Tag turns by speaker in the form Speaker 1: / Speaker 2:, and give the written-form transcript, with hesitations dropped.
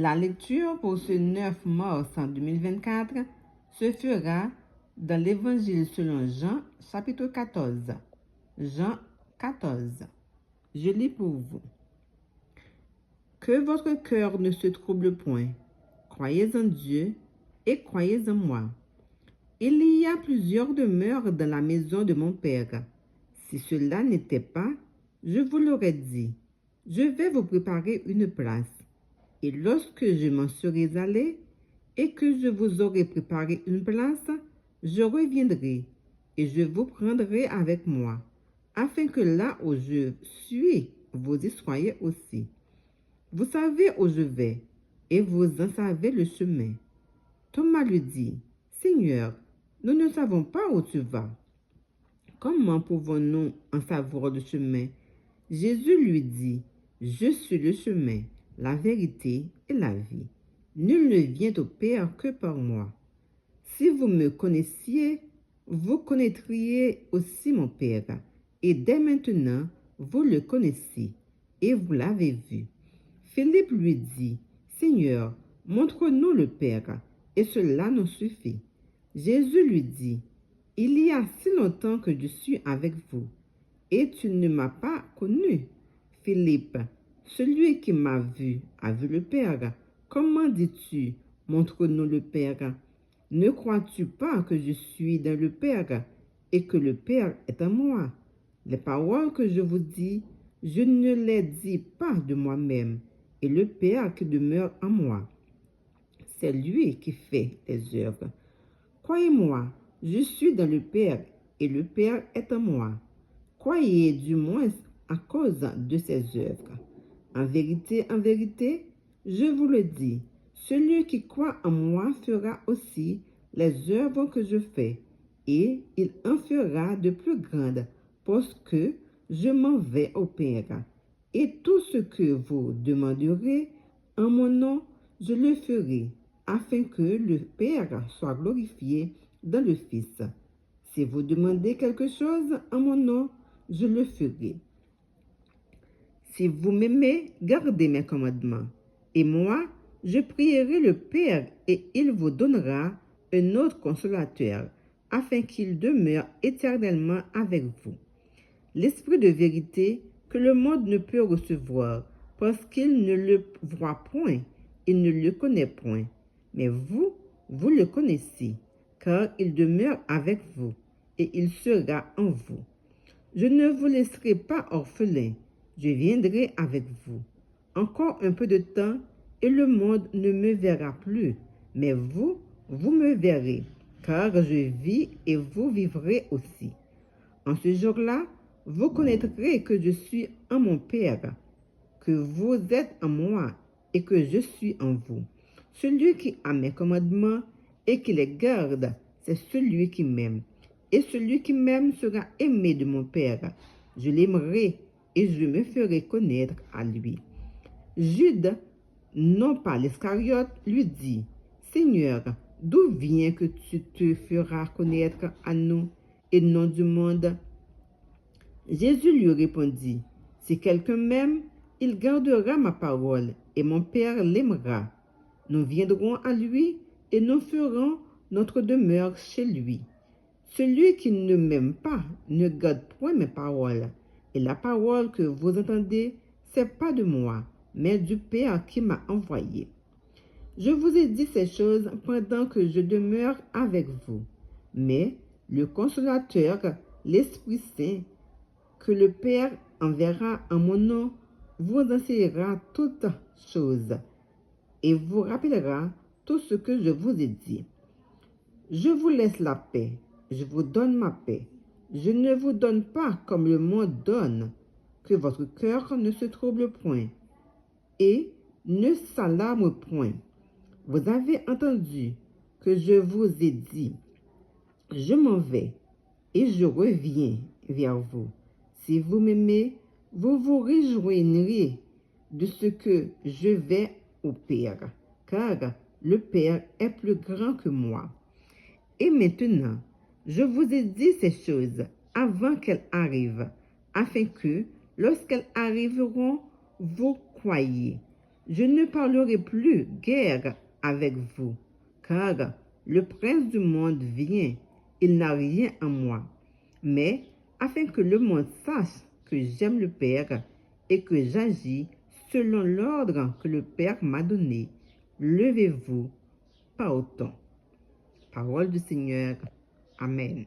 Speaker 1: La lecture pour ce 9 mars 2024 se fera dans l'Évangile selon Jean, chapitre 14. Jean 14. Je lis pour vous. Que votre cœur ne se trouble point. Croyez en Dieu et croyez en moi. Il y a plusieurs demeures dans la maison de mon Père. Si cela n'était pas, je vous l'aurais dit. Je vais vous préparer une place. Et lorsque je m'en serai allé et que je vous aurai préparé une place, je reviendrai et je vous prendrai avec moi, afin que là où je suis, vous y soyez aussi. Vous savez où je vais et vous en savez le chemin. Thomas lui dit, Seigneur, nous ne savons pas où tu vas. Comment pouvons-nous en savoir le chemin? Jésus lui dit, je suis le chemin, la vérité et la vie. Nul ne vient au Père que par moi. Si vous me connaissiez, vous connaîtriez aussi mon Père. Et dès maintenant, vous le connaissez et vous l'avez vu. Philippe lui dit, Seigneur, montre-nous le Père, et cela nous suffit. Jésus lui dit, il y a si longtemps que je suis avec vous, et tu ne m'as pas connu. Philippe, celui qui m'a vu a vu le Père. Comment dis-tu, montre-nous le Père? Ne crois-tu pas que je suis dans le Père et que le Père est en moi? Les paroles que je vous dis, je ne les dis pas de moi-même, et le Père qui demeure en moi, c'est lui qui fait les œuvres. Croyez-moi, je suis dans le Père et le Père est en moi. Croyez du moins à cause de ses œuvres. En vérité, je vous le dis, celui qui croit en moi fera aussi les œuvres que je fais, et il en fera de plus grandes, parce que je m'en vais au Père. Et tout ce que vous demanderez en mon nom, je le ferai, afin que le Père soit glorifié dans le Fils. Si vous demandez quelque chose en mon nom, je le ferai. Si vous m'aimez, gardez mes commandements. Et moi, je prierai le Père et il vous donnera un autre consolateur, afin qu'il demeure éternellement avec vous. L'Esprit de vérité que le monde ne peut recevoir, parce qu'il ne le voit point, il ne le connaît point. Mais vous, vous le connaissez, car il demeure avec vous, et il sera en vous. Je ne vous laisserai pas orphelin, je viendrai avec vous. Encore un peu de temps, et le monde ne me verra plus, mais vous, vous me verrez, car je vis et vous vivrez aussi. En ce jour-là, vous connaîtrez que je suis en mon Père, que vous êtes en moi et que je suis en vous. Celui qui a mes commandements et qui les garde, c'est celui qui m'aime. Et celui qui m'aime sera aimé de mon Père. Je l'aimerai et je me ferai connaître à lui. Jude, non pas l'Iscariote, lui dit, Seigneur, d'où vient que tu te feras connaître à nous et non du monde? Jésus lui répondit, si quelqu'un m'aime, il gardera ma parole et mon Père l'aimera. Nous viendrons à lui et nous ferons notre demeure chez lui. Celui qui ne m'aime pas ne garde point mes paroles, et la parole que vous entendez, c'est pas de moi, mais du Père qui m'a envoyé. Je vous ai dit ces choses pendant que je demeure avec vous, mais le Consolateur, l'Esprit Saint, que le Père enverra en mon nom, vous enseignera toutes choses et vous rappellera tout ce que je vous ai dit. Je vous laisse la paix, je vous donne ma paix. Je ne vous donne pas comme le monde donne, que votre cœur ne se trouble point et ne s'alarme point. Vous avez entendu que je vous ai dit, je m'en vais et je reviens vers vous. Si vous m'aimez, vous vous réjouirez de ce que je vais au Père, car le Père est plus grand que moi. Et maintenant, je vous ai dit ces choses avant qu'elles arrivent, afin que, lorsqu'elles arriveront, vous croyiez. Je ne parlerai plus guère avec vous, car le prince du monde vient, il n'a rien en moi. Mais afin que le monde sache que j'aime le Père et que j'agis selon l'ordre que le Père m'a donné, levez-vous, partons. Parole du Seigneur. Amen.